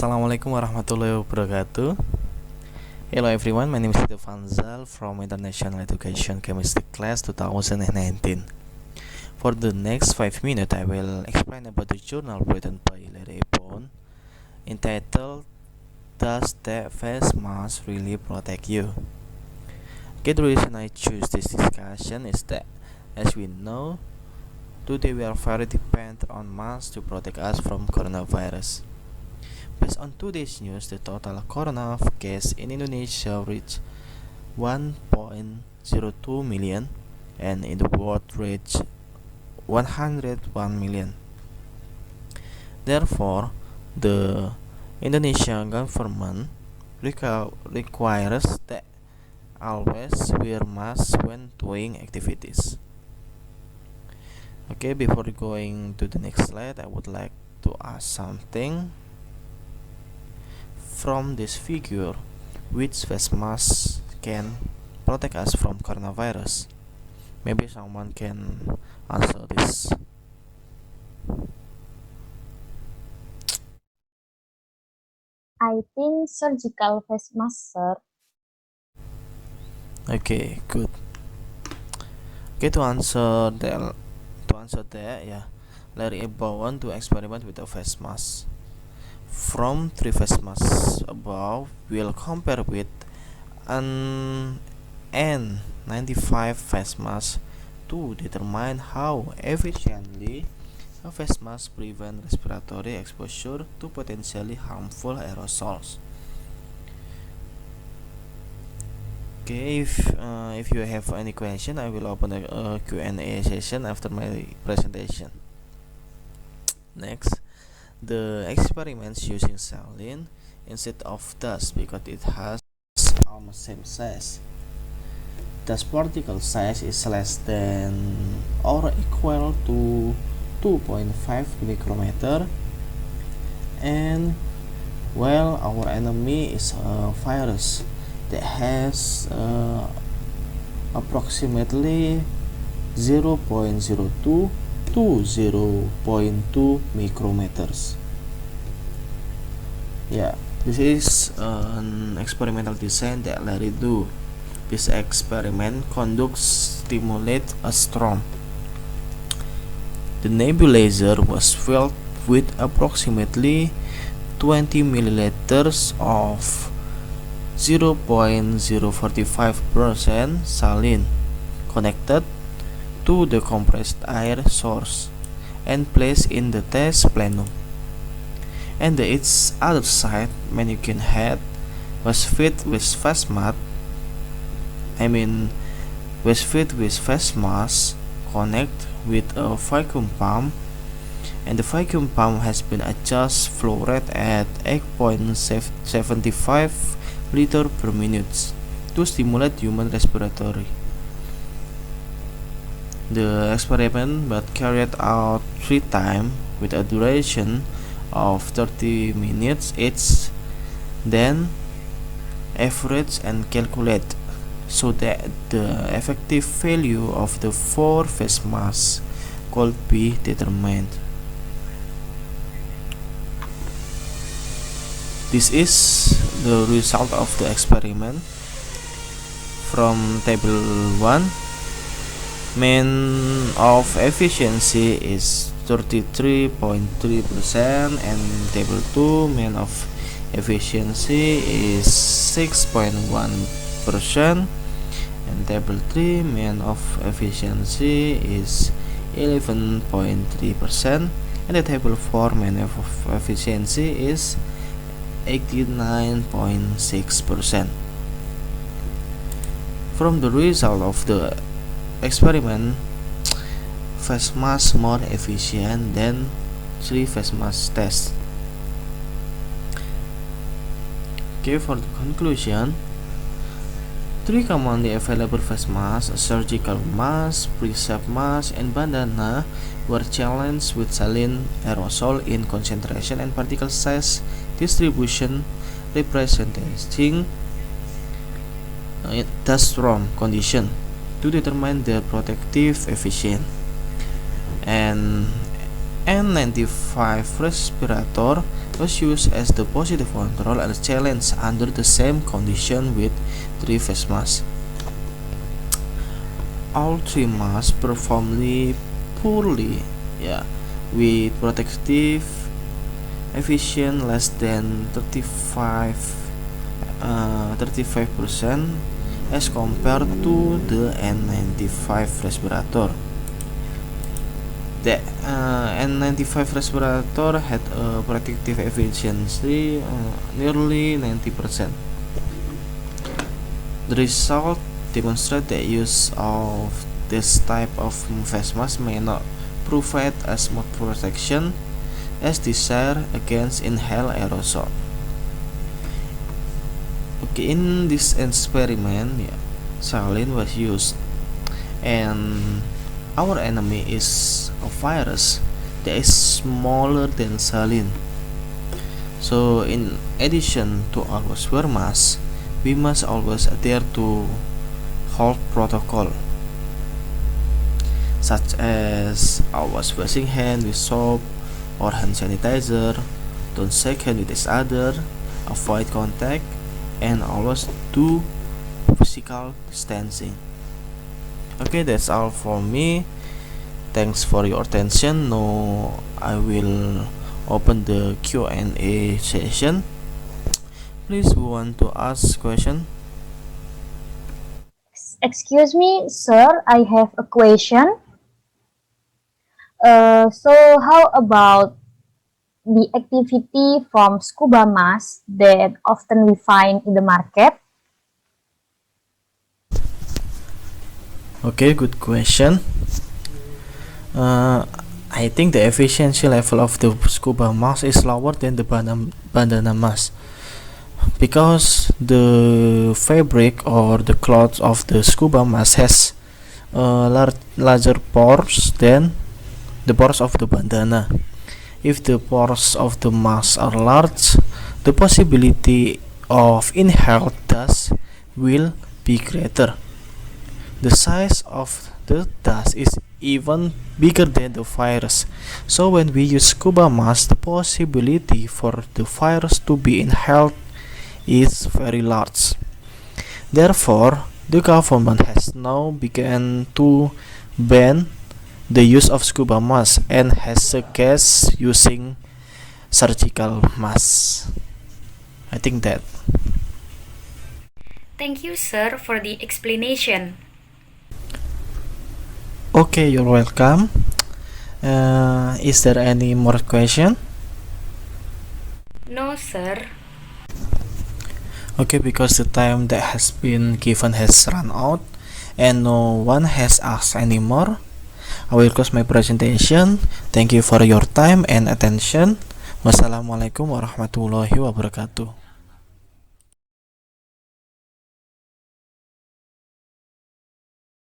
Assalamualaikum warahmatullahi wabarakatuh. Hello everyone, my name is Tito Fanzal from International Education Chemistry Class 2019. For the next 5 minutes, I will explain about the journal written by Larry Bone entitled Does the Face Mask Really Protect You? Okay, the reason I choose this discussion is that, as we know, today we are very dependent on masks to protect us from coronavirus. Based on today's news, the total corona case in Indonesia reached 1.02 million and in the world reached 101 million. Therefore, the Indonesian government requires that always wear masks when doing activities. Okay, before going to the next slide, I would like to ask something. From this figure, which face mask can protect us from coronavirus? Maybe someone can answer this. I think surgical face mask, sir. Okay, good. Okay, to answer that, yeah, Larry Bowen to experiment with a face mask. From 3 face masks above, we'll compare with an N95 face mask to determine how efficiently a face mask prevents respiratory exposure to potentially harmful aerosols. Okay, if you have any question, I will open a Q&A session after my presentation. Next, the experiments using saline instead of dust because it has almost same size. Dust particle size is less than or equal to 2.5 micrometer, and well, our enemy is a virus that has approximately 0.02 to 0.2 micrometers. Yeah, this is an experimental design that Larry do. This experiment conducts stimulate a storm. The nebulizer was filled with approximately 20 milliliters of 0.045% saline connected to the compressed air source and placed in the test plenum. And its other side mannequin head was fitted with face mask. Face mask connect with a vacuum pump, and the vacuum pump has been adjusted flow rate at 8.75 liter per minute to stimulate human respiratory. The experiment was carried out 3 times with a duration of 30 minutes each, then average and calculate so that the effective value of the 4 face masks could be determined. This is the result of the experiment. From table 1, mean of efficiency is 33.3%, and table 2, mean of efficiency is 6.1%, and table 3, mean of efficiency is 11.3%, and the table 4, mean of efficiency is 89.6%. From the result of the experiment, face mask more efficient than 3 face mask test. Okay, for the conclusion, 3 commonly available face masks, surgical mask, precept mask, and bandana, were challenged with saline aerosol in concentration and particle size distribution representing dust storm condition to determine their protective efficiency. And N95 respirator was used as the positive control and challenge under the same condition with 3 face masks. All 3 masks performed poorly, with protective efficient less than 35% as compared to the N95 respirator. The N95 respirator had a protective efficiency nearly 90%. The result demonstrates that use of this type of face mask may not provide as much protection as desired against inhaled aerosol. Okay, in this experiment, saline was used, and our enemy is a virus that is smaller than saline. So, in addition to always wear mask, we must always adhere to health protocol, such as always washing hand with soap or hand sanitizer, don't shake hand with each other, avoid contact, and always do physical distancing. Okay, that's all for me. Thanks for your attention. Now I will open the Q&A session. Please, who want to ask question? Excuse me, sir, I have a question. So how about the activity from scuba masks that often we find in the market? Okay, good question. I think the efficiency level of the scuba mask is lower than the bandana mask, because the fabric or the cloth of the scuba mask has larger pores than the pores of the bandana. If the pores of the mask are large, the possibility of inhaled dust will be greater. The size of the dust is even bigger than the virus. So when we use scuba mask, the possibility for the virus to be inhaled is very large. Therefore, the government has now begun to ban the use of scuba mask and has suggested using surgical masks. I think that. Thank you, sir, for the explanation. Okay, you're welcome. Is there any more question? No, sir. Okay, because the time that has been given has run out and no one has asked anymore, I will close my presentation. Thank you for your time and attention. Wassalamualaikum warahmatullahi wabarakatuh.